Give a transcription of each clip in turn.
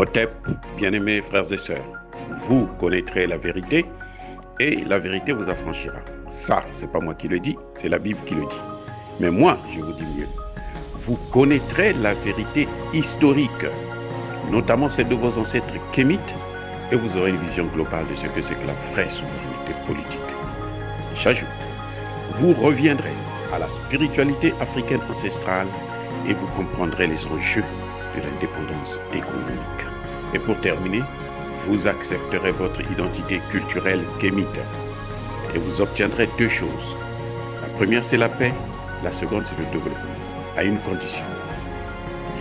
Otep, bien-aimés frères et sœurs, vous connaîtrez la vérité et la vérité vous affranchira. Ça, c'est pas moi qui le dis, c'est la Bible qui le dit. Mais moi, je vous dis mieux. Vous connaîtrez la vérité historique, notamment celle de vos ancêtres kémites, et vous aurez une vision globale de ce que c'est que la vraie souveraineté politique. J'ajoute, vous reviendrez à la spiritualité africaine ancestrale et vous comprendrez les enjeux de l'indépendance économique. Et pour terminer, vous accepterez votre identité culturelle kémite et vous obtiendrez deux choses. La première, c'est la paix. La seconde, c'est le développement, à une condition.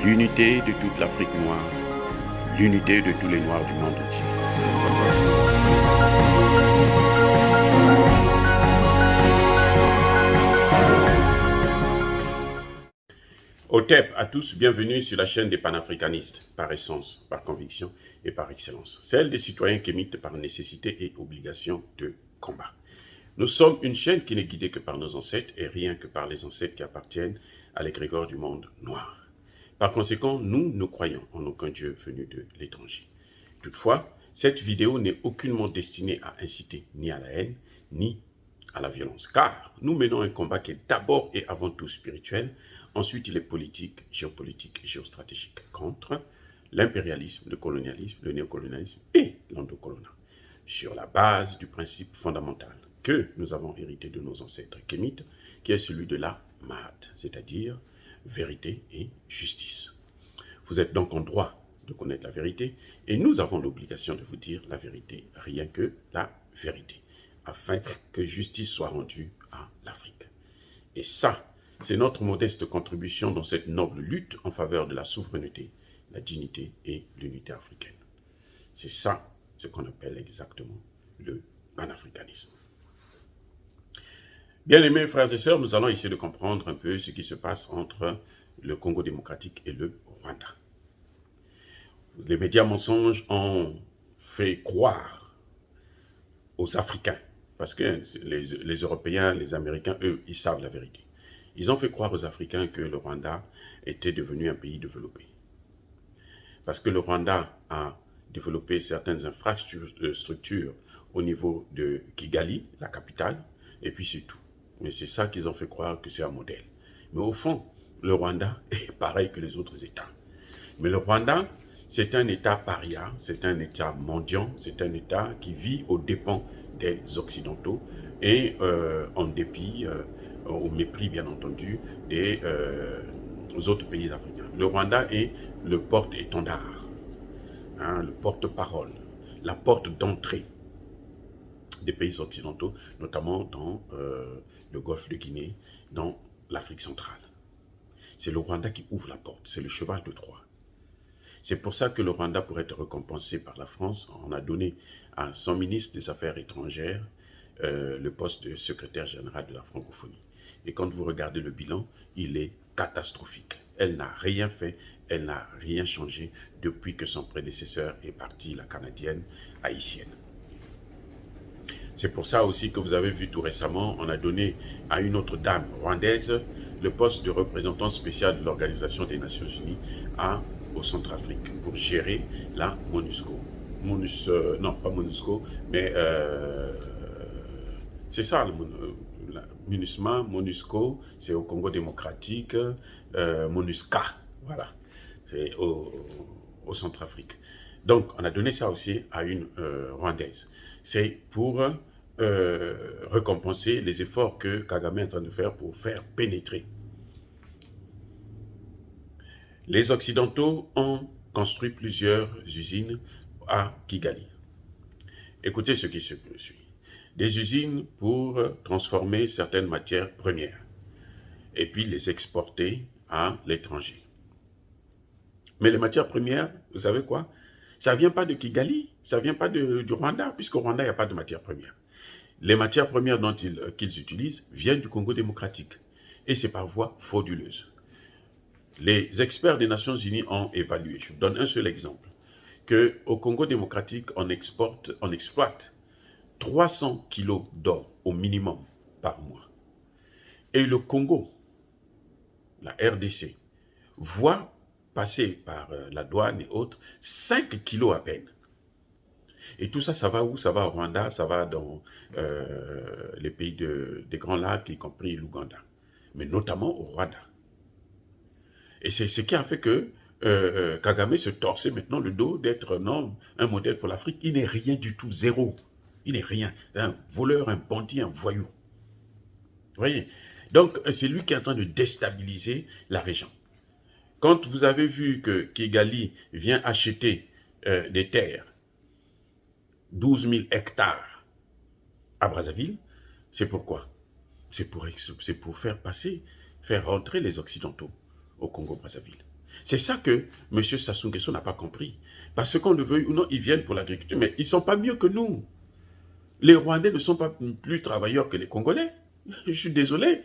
L'unité de toute l'Afrique noire, l'unité de tous les Noirs du monde entier. Otep à tous, bienvenue sur la chaîne des panafricanistes, par essence, par conviction et par excellence. Celle des citoyens kémites par nécessité et obligation de combat. Nous sommes une chaîne qui n'est guidée que par nos ancêtres et rien que par les ancêtres qui appartiennent à l'égrégore du monde noir. Par conséquent, nous ne croyons en aucun Dieu venu de l'étranger. Toutefois, cette vidéo n'est aucunement destinée à inciter ni à la haine, ni à la violence. Car nous menons un combat qui est d'abord et avant tout spirituel, ensuite il est politique, géopolitique et géostratégique contre l'impérialisme, le colonialisme, le néocolonialisme et l'endocoloniat, sur la base du principe fondamental que nous avons hérité de nos ancêtres kémites, qui est celui de la Maat, c'est-à-dire vérité et justice. Vous êtes donc en droit de connaître la vérité et nous avons l'obligation de vous dire la vérité, rien que la vérité, afin que justice soit rendue à l'Afrique. Et ça, c'est notre modeste contribution dans cette noble lutte en faveur de la souveraineté, la dignité et l'unité africaine. C'est ça ce qu'on appelle exactement le panafricanisme. Bien-aimés frères et sœurs, nous allons essayer de comprendre un peu ce qui se passe entre le Congo démocratique et le Rwanda. Les médias mensonges ont fait croire aux Africains, parce que les Européens, les Américains, eux, ils savent la vérité. Ils ont fait croire aux Africains que le Rwanda était devenu un pays développé. Parce que le Rwanda a développé certaines infrastructures au niveau de Kigali, la capitale, et puis c'est tout. Mais c'est ça qu'ils ont fait croire que c'est un modèle. Mais au fond, le Rwanda est pareil que les autres États. Mais le Rwanda, c'est un État paria, c'est un État mendiant, c'est un État qui vit aux dépens des Occidentaux et en dépit, au mépris bien entendu, des autres pays africains. Le Rwanda est le porte-étendard, le porte-parole, la porte d'entrée des pays occidentaux, notamment dans le golfe de Guinée, dans l'Afrique centrale. C'est le Rwanda qui ouvre la porte, c'est le cheval de Troie. C'est pour ça que le Rwanda, pour être récompensé par la France, on a donné à son ministre des Affaires étrangères le poste de secrétaire général de la francophonie. Et quand vous regardez le bilan, il est catastrophique. Elle n'a rien fait, elle n'a rien changé depuis que son prédécesseur est parti, la Canadienne haïtienne. C'est pour ça aussi que vous avez vu tout récemment, on a donné à une autre dame rwandaise le poste de représentant spécial de l'Organisation des Nations Unies au Centrafrique pour gérer la MONUSCO. Non, pas MONUSCO, mais c'est ça, la MINUSMA, MONUSCO, c'est au Congo démocratique, MONUSCA, voilà, c'est au Centrafrique. Donc, on a donné ça aussi à une Rwandaise. C'est pour récompenser les efforts que Kagame est en train de faire pour faire pénétrer. Les Occidentaux ont construit plusieurs usines à Kigali. Écoutez ce qui se suit. Des usines pour transformer certaines matières premières et puis les exporter à l'étranger. Mais les matières premières, vous savez quoi? Ça ne vient pas de Kigali, ça ne vient pas du Rwanda, puisqu'au Rwanda, il n'y a pas de matières premières. Les matières premières qu'ils utilisent viennent du Congo démocratique. Et c'est par voie frauduleuse. Les experts des Nations Unies ont évalué, je vous donne un seul exemple, qu'au Congo démocratique, on exploite 300 kilos d'or au minimum par mois. Et le Congo, la RDC, voit passer par la douane et autres, 5 kilos à peine. Et tout ça, ça va où? Ça va au Rwanda, ça va dans les pays des Grands Lacs, y compris l'Ouganda, mais notamment au Rwanda. Et c'est ce qui a fait que Kagame se torsait maintenant le dos d'être un modèle pour l'Afrique. Il n'est rien du tout, zéro. Il n'est rien. Un voleur, un bandit, un voyou. Vous voyez? Donc, c'est lui qui est en train de déstabiliser la région. Quand vous avez vu que Kigali vient acheter des terres, 12 000 hectares à Brazzaville, c'est pourquoi? C'est pour faire rentrer les Occidentaux au Congo-Brazzaville. C'est ça que M. Sassou Nguesso n'a pas compris. Parce qu'on le veuille ou non, ils viennent pour l'agriculture, mais ils ne sont pas mieux que nous. Les Rwandais ne sont pas plus travailleurs que les Congolais. Je suis désolé.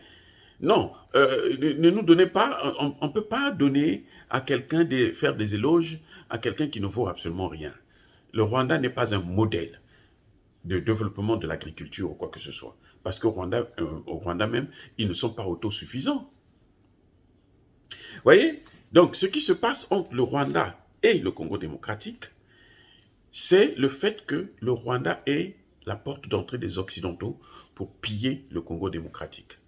Non, ne nous donnez pas, on ne peut pas donner à quelqu'un de faire des éloges à quelqu'un qui ne vaut absolument rien. Le Rwanda n'est pas un modèle de développement de l'agriculture ou quoi que ce soit. Parce qu'au Rwanda même, ils ne sont pas autosuffisants. Vous voyez? Donc, ce qui se passe entre le Rwanda et le Congo démocratique, c'est le fait que le Rwanda est la porte d'entrée des Occidentaux pour piller le Congo démocratique.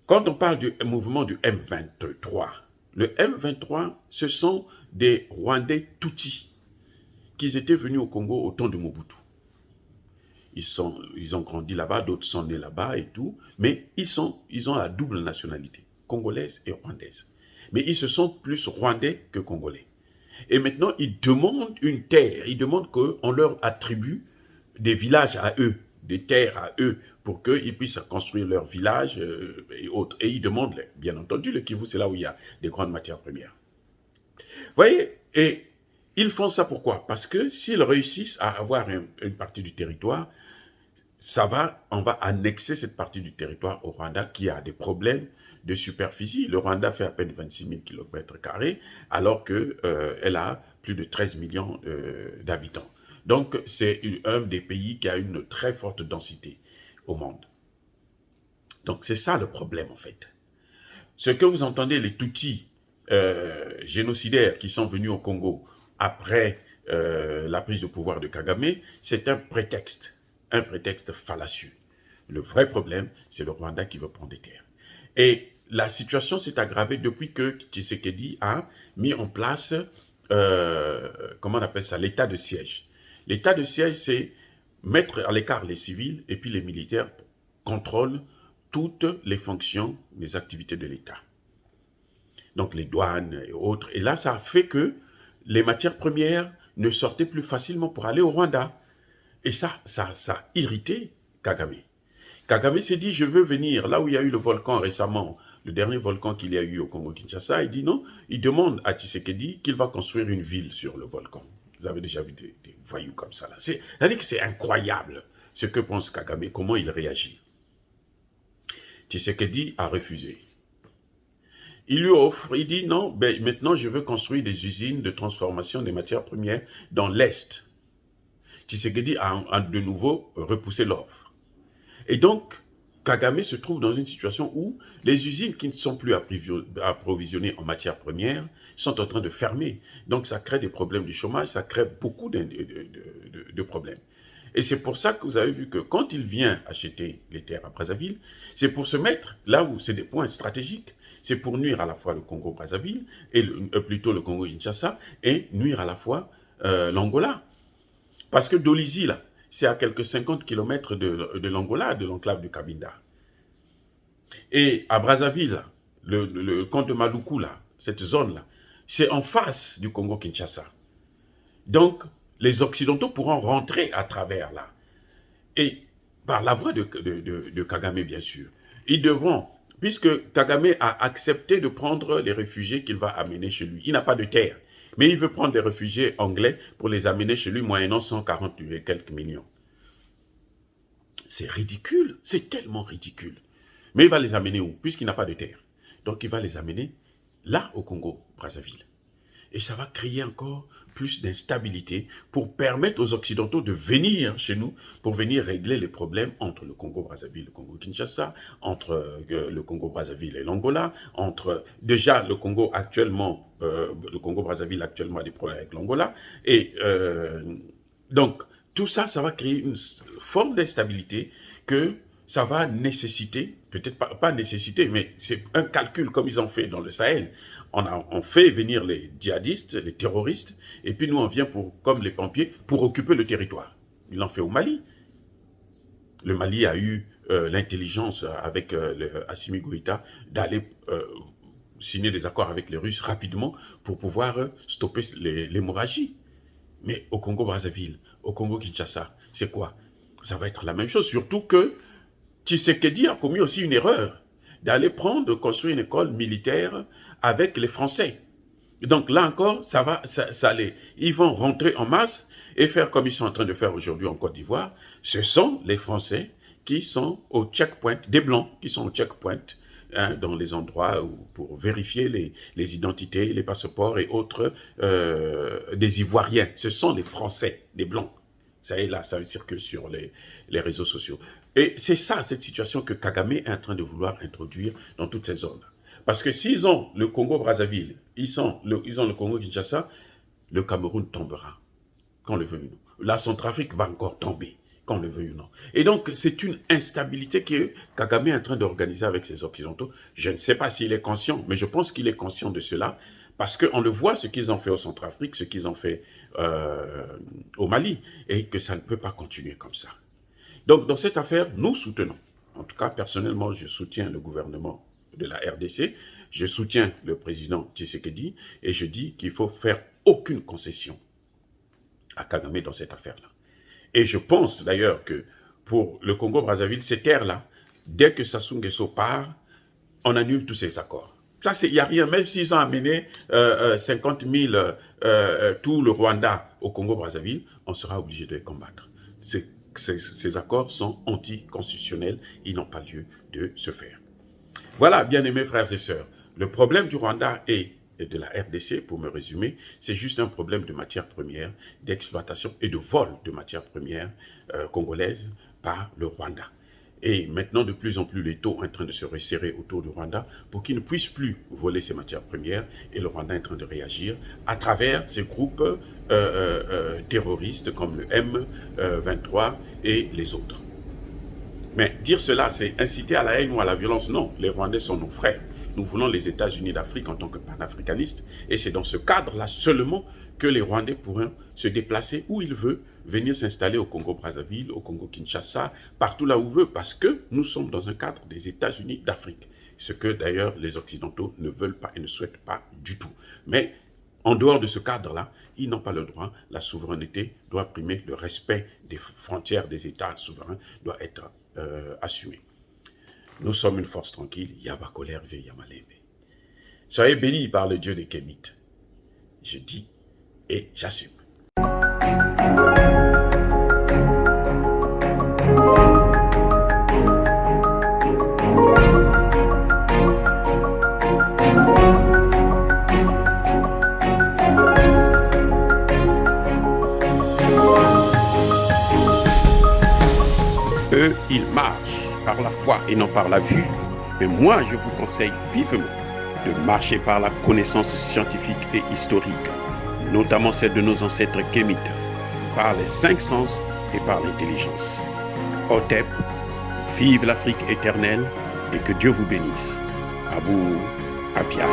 Quand on parle du mouvement du M23, le M23, ce sont des Rwandais Tutsis qui étaient venus au Congo au temps de Mobutu. Ils ont grandi là-bas, d'autres sont nés là-bas et tout, mais ils ont la double nationalité, congolaise et rwandaise. Mais ils se sentent plus rwandais que congolais. Et maintenant, ils demandent une terre, ils demandent qu'on leur attribue des villages à eux, des terres à eux, pour qu'ils puissent construire leurs villages et autres. Et ils demandent, bien entendu, le Kivu, c'est là où il y a des grandes matières premières. Vous voyez? Et ils font ça pourquoi? Parce que s'ils réussissent à avoir une partie du territoire, on va annexer cette partie du territoire au Rwanda qui a des problèmes de superficie. Le Rwanda fait à peine 26 000 km², alors qu'elle a plus de 13 millions d'habitants. Donc, c'est un des pays qui a une très forte densité au monde. Donc, c'est ça le problème, en fait. Ce que vous entendez, les Tutsis génocidaires qui sont venus au Congo après la prise de pouvoir de Kagame, c'est un prétexte fallacieux. Le vrai problème, c'est le Rwanda qui veut prendre des terres. Et la situation s'est aggravée depuis que Tshisekedi a mis en place, comment on appelle ça, l'état de siège. L'état de siège, c'est mettre à l'écart les civils et puis les militaires contrôlent toutes les fonctions, les activités de l'État. Donc les douanes et autres. Et là, ça a fait que les matières premières ne sortaient plus facilement pour aller au Rwanda. Et ça a irrité Kagame. Kagame s'est dit, je veux venir là où il y a eu le volcan récemment, le dernier volcan qu'il y a eu au Congo-Kinshasa. Il dit non, il demande à Tshisekedi qu'il va construire une ville sur le volcan. Vous avez déjà vu des voyous comme ça. C'est-à-dire que c'est incroyable ce que pense Kagame, comment il réagit. Tshisekedi a refusé. Il lui offre, il dit non, maintenant je veux construire des usines de transformation des matières premières dans l'Est. Tshisekedi a de nouveau repoussé l'offre. Et donc, Kagame se trouve dans une situation où les usines qui ne sont plus approvisionnées en matières premières sont en train de fermer. Donc, ça crée des problèmes de chômage, ça crée beaucoup de problèmes. Et c'est pour ça que vous avez vu que quand il vient acheter les terres à Brazzaville, c'est pour se mettre là où c'est des points stratégiques. C'est pour nuire à la fois le Congo-Brazzaville, et plutôt le Congo-Kinshasa, et nuire à la fois l'Angola. Parce que Dolizy, là, c'est à quelques 50 km de l'Angola, de l'enclave du Cabinda. Et à Brazzaville, le camp de Maluku, là, cette zone-là, c'est en face du Congo-Kinshasa. Donc, les Occidentaux pourront rentrer à travers là. Et par la voie de Kagame, bien sûr. Ils devront, puisque Kagame a accepté de prendre les réfugiés qu'il va amener chez lui. Il n'a pas de terre. Mais il veut prendre des réfugiés anglais pour les amener chez lui, moyennant 140 et quelques millions. C'est ridicule, c'est tellement ridicule. Mais il va les amener où? Puisqu'il n'a pas de terre. Donc il va les amener là, au Congo, Brazzaville. Et ça va créer encore plus d'instabilité pour permettre aux Occidentaux de venir chez nous, pour venir régler les problèmes entre le Congo-Brazzaville et le Congo-Kinshasa, entre le Congo-Brazzaville et l'Angola, entre déjà le Congo-Brazzaville actuellement a des problèmes avec l'Angola. Et donc, tout ça, ça va créer une forme d'instabilité que ça va nécessiter, peut-être pas nécessiter, mais c'est un calcul comme ils ont fait dans le Sahel. On fait venir les djihadistes, les terroristes, et puis nous on vient comme les pompiers pour occuper le territoire. Ils l'ont fait au Mali. Le Mali a eu l'intelligence avec Assimi Goïta d'aller signer des accords avec les Russes rapidement pour pouvoir stopper l'hémorragie. Mais au Congo-Brazzaville, au Congo-Kinshasa, c'est quoi? Ça va être la même chose, surtout que Tshisekedi a commis aussi une erreur d'aller construire une école militaire avec les Français. Donc là encore, ils vont rentrer en masse et faire comme ils sont en train de faire aujourd'hui en Côte d'Ivoire. Ce sont les Français qui sont au checkpoint, des Blancs qui sont au checkpoint, hein, dans les endroits pour vérifier les identités, les passeports et autres des Ivoiriens. Ce sont les Français, des Blancs. Ça y est, là, ça circule sur les réseaux sociaux. Et c'est ça, cette situation que Kagame est en train de vouloir introduire dans toutes ces zones. Parce que s'ils ont le Congo-Brazzaville, ils ont le Congo-Kinshasa, le Cameroun tombera, qu'on le veuille ou non. La Centrafrique va encore tomber, qu'on le veuille ou non. Et donc, c'est une instabilité que Kagame est en train d'organiser avec ses Occidentaux. Je ne sais pas s'il est conscient, mais je pense qu'il est conscient de cela, parce qu'on le voit, ce qu'ils ont fait au Centrafrique, ce qu'ils ont fait au Mali, et que ça ne peut pas continuer comme ça. Donc, dans cette affaire, nous soutenons. En tout cas, personnellement, je soutiens le gouvernement de la RDC, je soutiens le président Tshisekedi, et je dis qu'il faut faire aucune concession à Kagame dans cette affaire-là. Et je pense d'ailleurs que pour le Congo-Brazzaville, ces terres-là, dès que Sassou Nguesso part, on annule tous ces accords. Ça, il n'y a rien, même s'ils ont amené 50 000 tout le Rwanda au Congo-Brazzaville, on sera obligé de les combattre. Ces accords sont anticonstitutionnels, ils n'ont pas lieu de se faire. Voilà, bien-aimés frères et sœurs, le problème du Rwanda et de la RDC, pour me résumer, c'est juste un problème de matières premières, d'exploitation et de vol de matières premières congolaises par le Rwanda. Et maintenant, de plus en plus, les taux sont en train de se resserrer autour du Rwanda pour qu'ils ne puissent plus voler ces matières premières. Et le Rwanda est en train de réagir à travers ces groupes terroristes comme le M23 et les autres. Mais dire cela, c'est inciter à la haine ou à la violence. Non, les Rwandais sont nos frères. Nous voulons les États-Unis d'Afrique en tant que panafricanistes. Et c'est dans ce cadre-là seulement que les Rwandais pourront se déplacer où ils veulent, venir s'installer au Congo-Brazzaville, au Congo-Kinshasa, partout là où ils veulent, parce que nous sommes dans un cadre des États-Unis d'Afrique. Ce que d'ailleurs les Occidentaux ne veulent pas et ne souhaitent pas du tout. Mais en dehors de ce cadre-là, ils n'ont pas le droit. La souveraineté doit primer, le respect des frontières des États souverains doit être assumé. Nous sommes une force tranquille. Yabakolerve Yamaleve. Soyez bénis par le Dieu des Kémites. Je dis et j'assume. Eux, ils marchent par la foi et non par la vue. Mais moi, je vous conseille vivement de marcher par la connaissance scientifique et historique, notamment celle de nos ancêtres kémites, par les 5 sens et par l'intelligence. Otep, vive l'Afrique éternelle et que Dieu vous bénisse. Abou Apia.